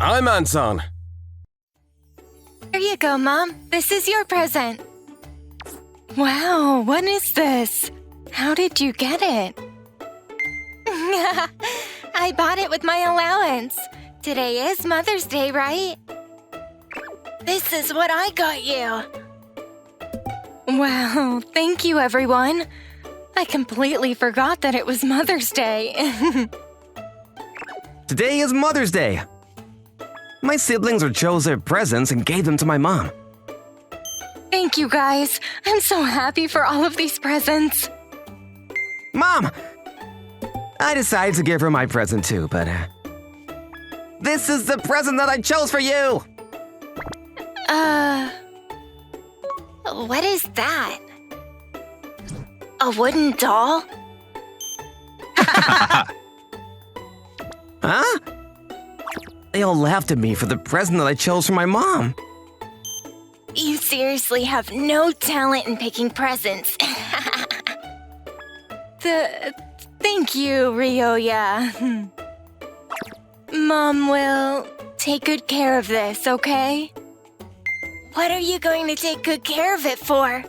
I'm Anton. Here you go, Mom. This is your present. Wow, what is this? How did you get it? I bought it with my allowance. Today is Mother's Day, right? This is what I got you. Wow, thank you, everyone. I completely forgot that it was Mother's Day. Today is Mother's Day. My siblings chose their presents and gave them to my mom. Thank you, guys. I'm so happy for all of these presents. Mom! I decided to give her my present too, but this is the present that I chose for you! What is that? A wooden doll? Huh? They all laughed at me for the present that I chose for my mom. You seriously have no talent in picking presents. Thank you, Ryoya. Mom will take good care of this, okay? What are you going to take good care of it for?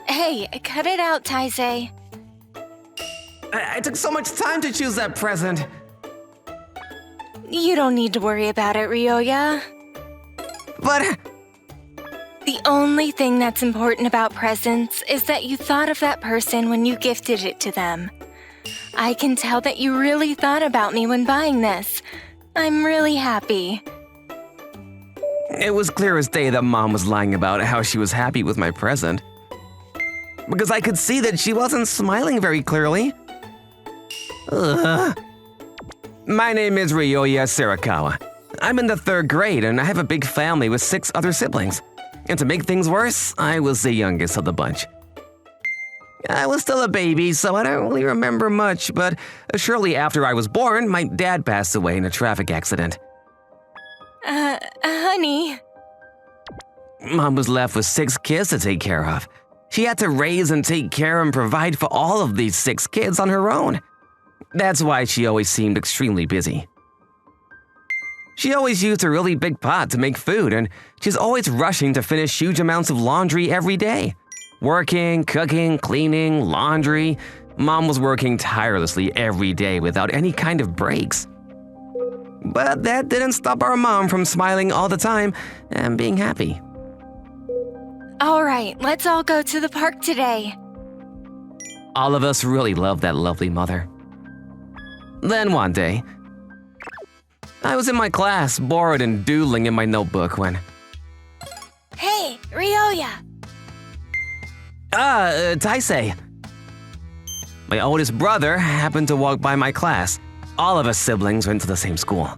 Hey, cut it out, Taisei. I took so much time to choose that present. You don't need to worry about it, Ryoya. But The only thing that's important about presents is that you thought of that person when you gifted it to them. I can tell that you really thought about me when buying this. I'm really happy. it was clear as day that Mom was lying about how she was happy with my present. Because I could see that she wasn't smiling very clearly. Ugh. My name is Ryoya Sarakawa. I'm in the 3rd grade and I have a big family with 6 other siblings. And to make things worse, I was the youngest of the bunch. I was still a baby, so I don't really remember much, but shortly after I was born, my dad passed away in a traffic accident. Honey. Mom was left with 6 kids to take care of. She had to raise and take care and provide for all of these 6 kids on her own. That's why she always seemed extremely busy. She always used a really big pot to make food, and she's always rushing to finish huge amounts of laundry every day. Working, cooking, cleaning, laundry. Mom was working tirelessly every day without any kind of breaks. But that didn't stop our mom from smiling all the time and being happy. All right, let's all go to the park today. All of us really loved that lovely mother. Then one day, I was in my class, bored and doodling in my notebook when… Hey, Ryoya. Taisei. My oldest brother happened to walk by my class. All of us siblings went to the same school.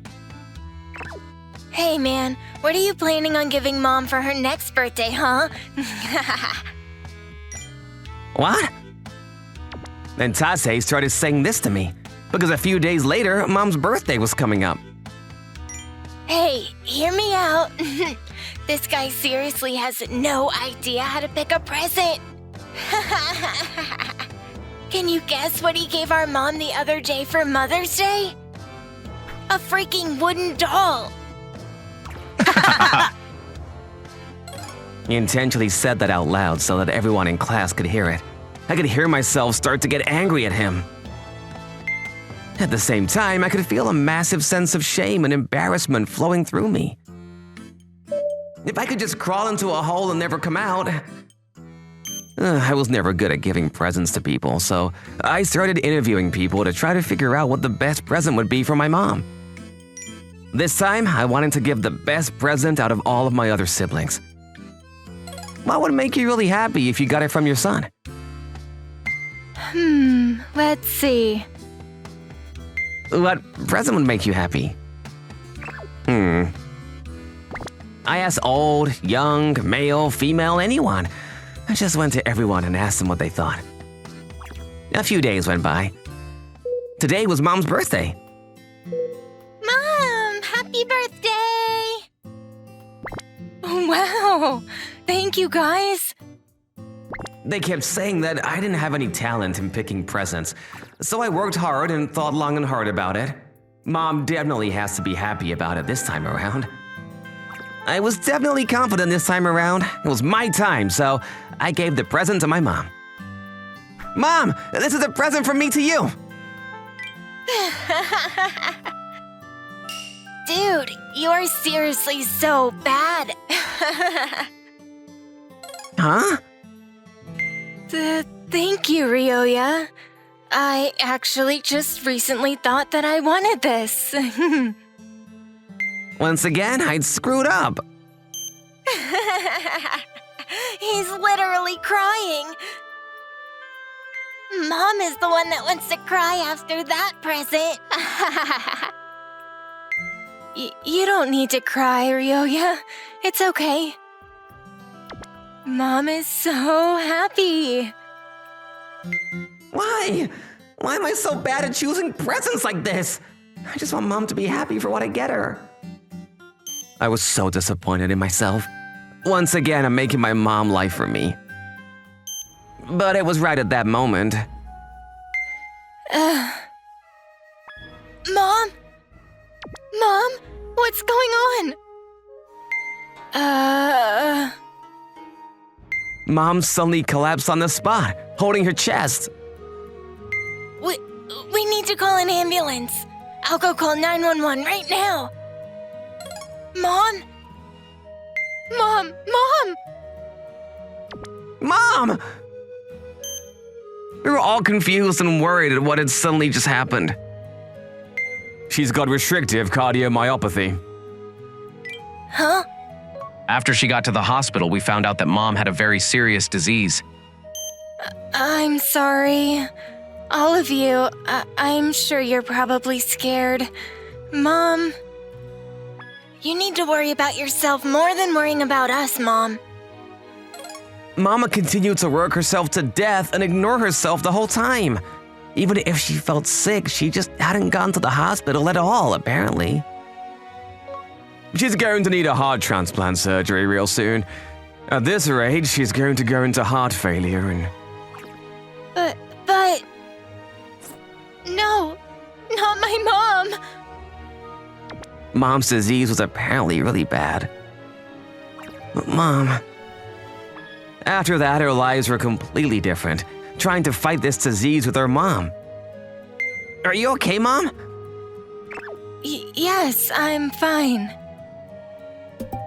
Hey, man, what are you planning on giving Mom for her next birthday, huh? What? Then Taisei started saying this to me, because a few days later, Mom's birthday was coming up. Hey, hear me out. This guy seriously has no idea how to pick a present. Can you guess what he gave our mom the other day for Mother's Day? A freaking wooden doll. He intentionally said that out loud so that everyone in class could hear it. I could hear myself start to get angry at him. At the same time, I could feel a massive sense of shame and embarrassment flowing through me. If I could just crawl into a hole and never come out… I was never good at giving presents to people, so I started interviewing people to try to figure out what the best present would be for my mom. This time, I wanted to give the best present out of all of my other siblings. What would make you really happy if you got it from your son? Let's see. What present would make you happy? I asked old, young, male, female, anyone. I just went to everyone and asked them what they thought. A few days went by. Today was Mom's birthday. Mom, happy birthday! Wow, thank you guys. They kept saying that I didn't have any talent in picking presents, so I worked hard and thought long and hard about it. Mom definitely has to be happy about it this time around. I was definitely confident this time around. It was my time, so I gave the present to my mom. Mom, this is a present from me to you. Dude, you're seriously so bad. Huh? Thank you, Ryoya. I actually just recently thought that I wanted this. Once again, I'd screwed up. He's literally crying. Mom is the one that wants to cry after that present. You don't need to cry, Ryoya. It's okay. Mom is so happy. Why? Why am I so bad at choosing presents like this? I just want Mom to be happy for what I get her. I was so disappointed in myself. Once again, I'm making my mom lie for me. But it was right at that moment. Mom? Mom? What's going on? Mom suddenly collapsed on the spot, holding her chest. We need to call an ambulance. I'll go call 911 right now. Mom? Mom! Mom! We were all confused and worried at what had suddenly just happened. She's got restrictive cardiomyopathy. Huh? After she got to the hospital, we found out that Mom had a very serious disease. I'm sorry. All of you, I'm sure you're probably scared. Mom, you need to worry about yourself more than worrying about us, Mom. Mama continued to work herself to death and ignore herself the whole time. Even if she felt sick, she just hadn't gone to the hospital at all, apparently. She's going to need a heart transplant surgery real soon. At this rate, she's going to go into heart failure and... But... No, not my mom. Mom's disease was apparently really bad. But Mom... After that, her lives were completely different, trying to fight this disease with her mom. Are you okay, Mom? Yes, I'm fine.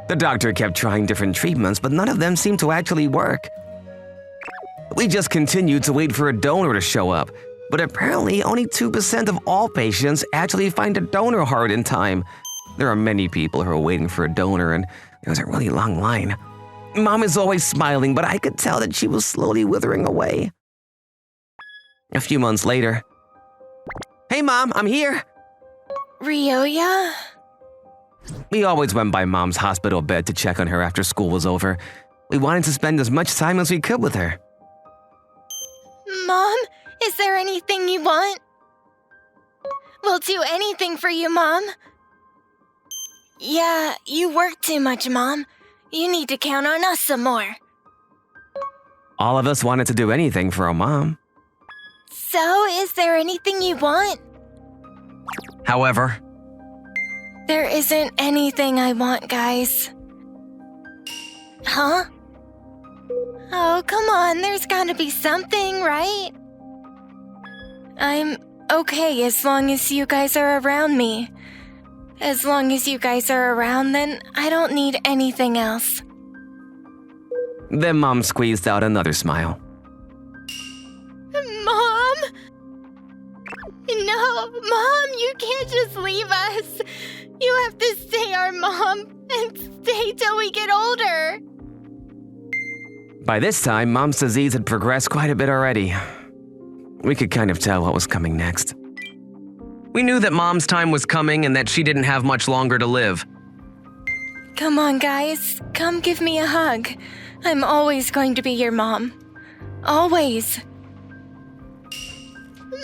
The doctor kept trying different treatments, but none of them seemed to actually work. We just continued to wait for a donor to show up, but apparently only 2% of all patients actually find a donor heart in time. There are many people who are waiting for a donor, and there was a really long line. Mom is always smiling, but I could tell that she was slowly withering away. A few months later, "Hey Mom, I'm here!" Ryoya? We always went by Mom's hospital bed to check on her after school was over. We wanted to spend as much time as we could with her. Mom, is there anything you want? We'll do anything for you, Mom. Yeah, you work too much, Mom. You need to count on us some more. All of us wanted to do anything for our mom. So, is there anything you want? However, There isn't anything I want, guys. Huh? Oh, come on, there's gotta be something, right? I'm okay as long as you guys are around me. As long as you guys are around, then I don't need anything else. Then Mom squeezed out another smile. Mom? No, Mom, you can't just leave us. You have to stay our mom and stay till we get older. By this time, Mom's disease had progressed quite a bit already. We could kind of tell what was coming next. we knew that Mom's time was coming and that she didn't have much longer to live. Come on, guys. Come give me a hug. I'm always going to be your mom. Always.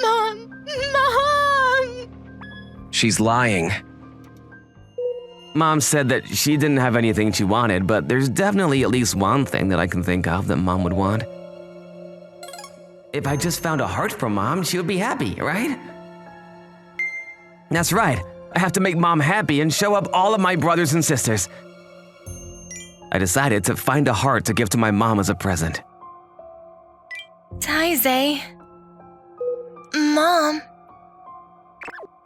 Mom! Mom! She's lying. Mom said that she didn't have anything she wanted, but there's definitely at least one thing that I can think of that Mom would want. If I just found a heart from Mom, she would be happy, right? That's right. I have to make Mom happy and show up all of my brothers and sisters. I decided to find a heart to give to my mom as a present. Taizé. Mom.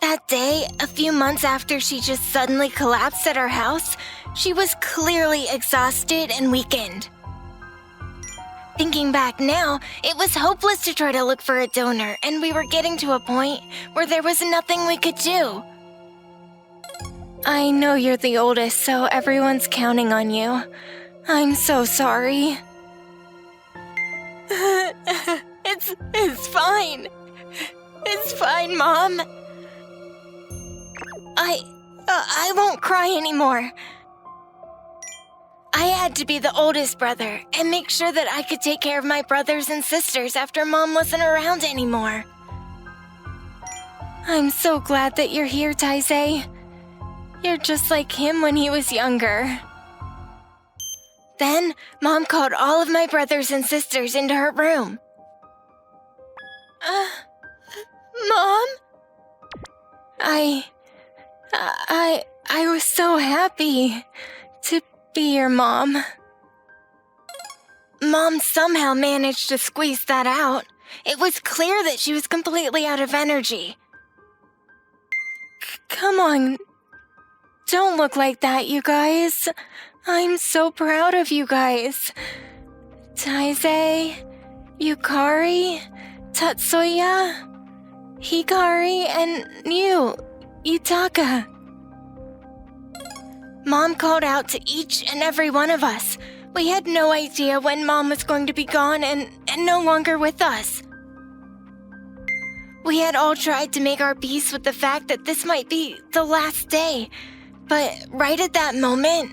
That day, a few months after she just suddenly collapsed at our house, she was clearly exhausted and weakened. Thinking back now, it was hopeless to try to look for a donor, and we were getting to a point where there was nothing we could do. I know you're the oldest, so everyone's counting on you. I'm so sorry. It's fine. It's fine, Mom. I won't cry anymore. I had to be the oldest brother and make sure that I could take care of my brothers and sisters after Mom wasn't around anymore. I'm so glad that you're here, Taizé. You're just like him when he was younger. Then, Mom called all of my brothers and sisters into her room. Mom? I was so happy to be your mom. Mom somehow managed to squeeze that out. It was clear that she was completely out of energy. Come on. Don't look like that, you guys. I'm so proud of you guys. Taizé, Yukari, Tatsuya, Hikari, and you, Yutaka. Mom called out to each and every one of us. We had no idea when Mom was going to be gone and no longer with us. We had all tried to make our peace with the fact that this might be the last day, but right at that moment...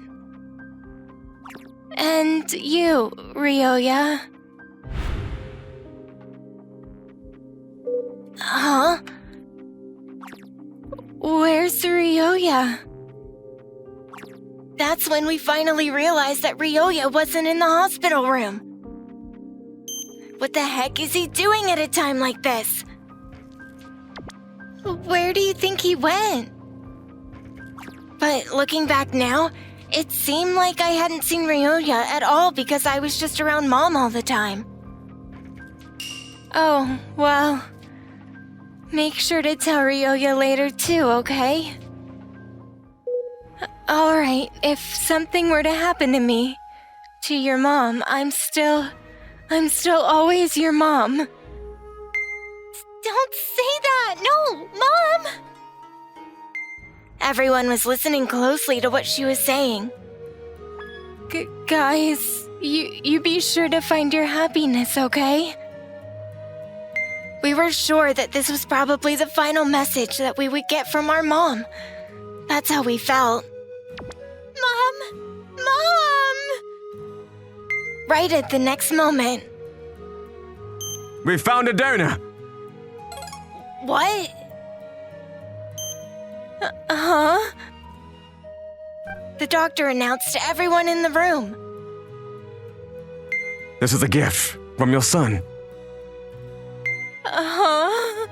And you, Ryoya. Huh? Where's Ryoya? That's when we finally realized that Ryoya wasn't in the hospital room. What the heck is he doing at a time like this? Where do you think he went? But looking back now, it seemed like I hadn't seen Ryoya at all because I was just around Mom all the time. Oh, well... Make sure to tell Ryoya later too, okay? Alright, if something were to happen to me, to your mom, I'm still always your mom. Don't say that! No, Mom! Everyone was listening closely to what she was saying. Guys, you be sure to find your happiness, okay? We were sure that this was probably the final message that we would get from our mom. That's how we felt. Mom! Mom! Right at the next moment. We found a donor! What? Huh? The doctor announced to everyone in the room. This is a gift from your son. Huh?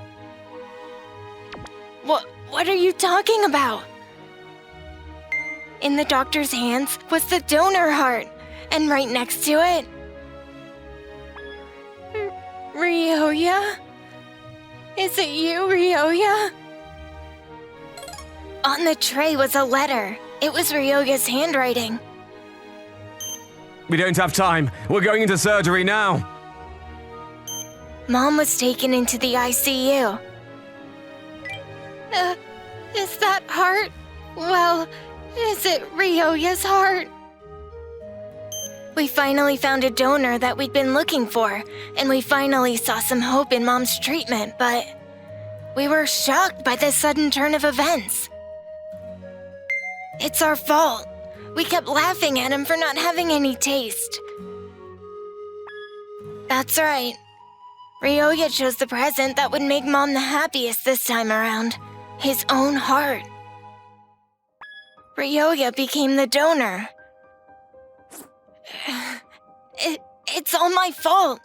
What are you talking about? In the doctor's hands was the donor heart, and right next to it... Ryoya? Is it you, Ryoya? On the tray was a letter. It was Ryoya's handwriting. We don't have time. We're going into surgery now. Mom was taken into the ICU. Is that heart? Well, is it Ryoya's heart? We finally found a donor that we'd been looking for, and we finally saw some hope in Mom's treatment, but we were shocked by the sudden turn of events. It's our fault. We kept laughing at him for not having any taste. That's right. Ryoya chose the present that would make Mom the happiest this time around. His own heart. Ryoya became the donor. It's all my fault.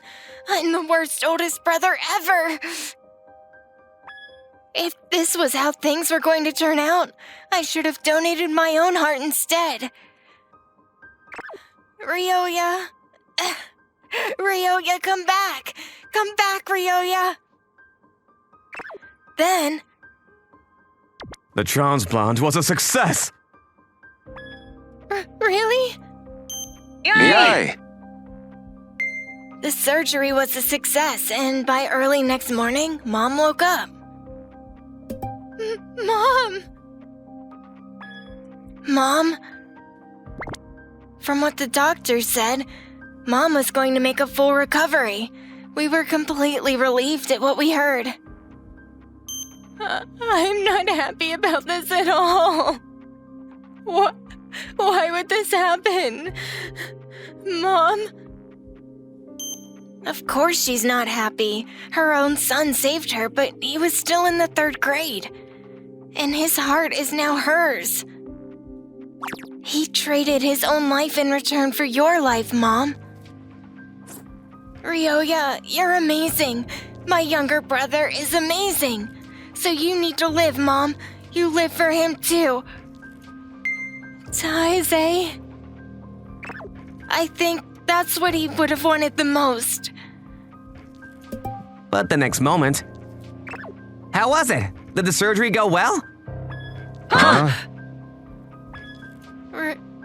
I'm the worst oldest brother ever. If this was how things were going to turn out, I should have donated my own heart instead. Ryoya. Ryoya, come back! Come back, Ryoya! Then... The transplant was a success! Really? Yay! The surgery was a success, and by early next morning, Mom woke up. Mom! Mom? From what the doctor said, Mom was going to make a full recovery. We were completely relieved at what we heard. I'm not happy about this at all. Why would this happen? Mom? Of course she's not happy. Her own son saved her, but he was still in the 3rd grade. And his heart is now hers. He traded his own life in return for your life, Mom. Ryoya, you're amazing. My younger brother is amazing. So you need to live, Mom. You live for him too. Taizé? I think that's what he would have wanted the most. But the next moment... How was it? Did the surgery go well?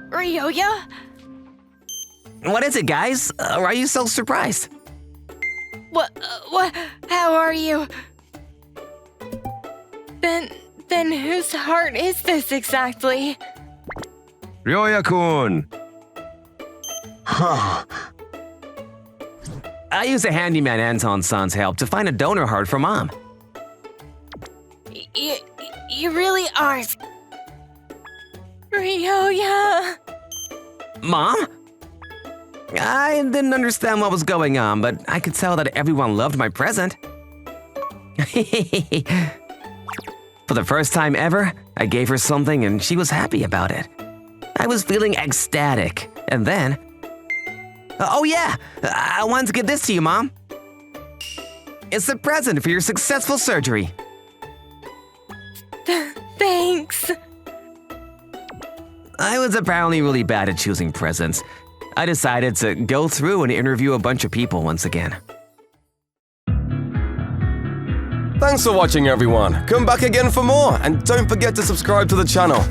Ryoya? What is it, guys? Why are you so surprised? What, how are you? Then whose heart is this exactly? Ryoya-kun! I used a handyman Anton-san's help to find a donor heart for Mom. You really are... Ryoya... Mom? I didn't understand what was going on, but I could tell that everyone loved my present. For the first time ever, I gave her something and she was happy about it. I was feeling ecstatic, and then... Oh yeah, I wanted to give this to you, Mom. It's a present for your successful surgery. Thanks. I was apparently really bad at choosing presents. I decided to go through and interview a bunch of people once again. Thanks for watching, everyone. Come back again for more, and don't forget to subscribe to the channel.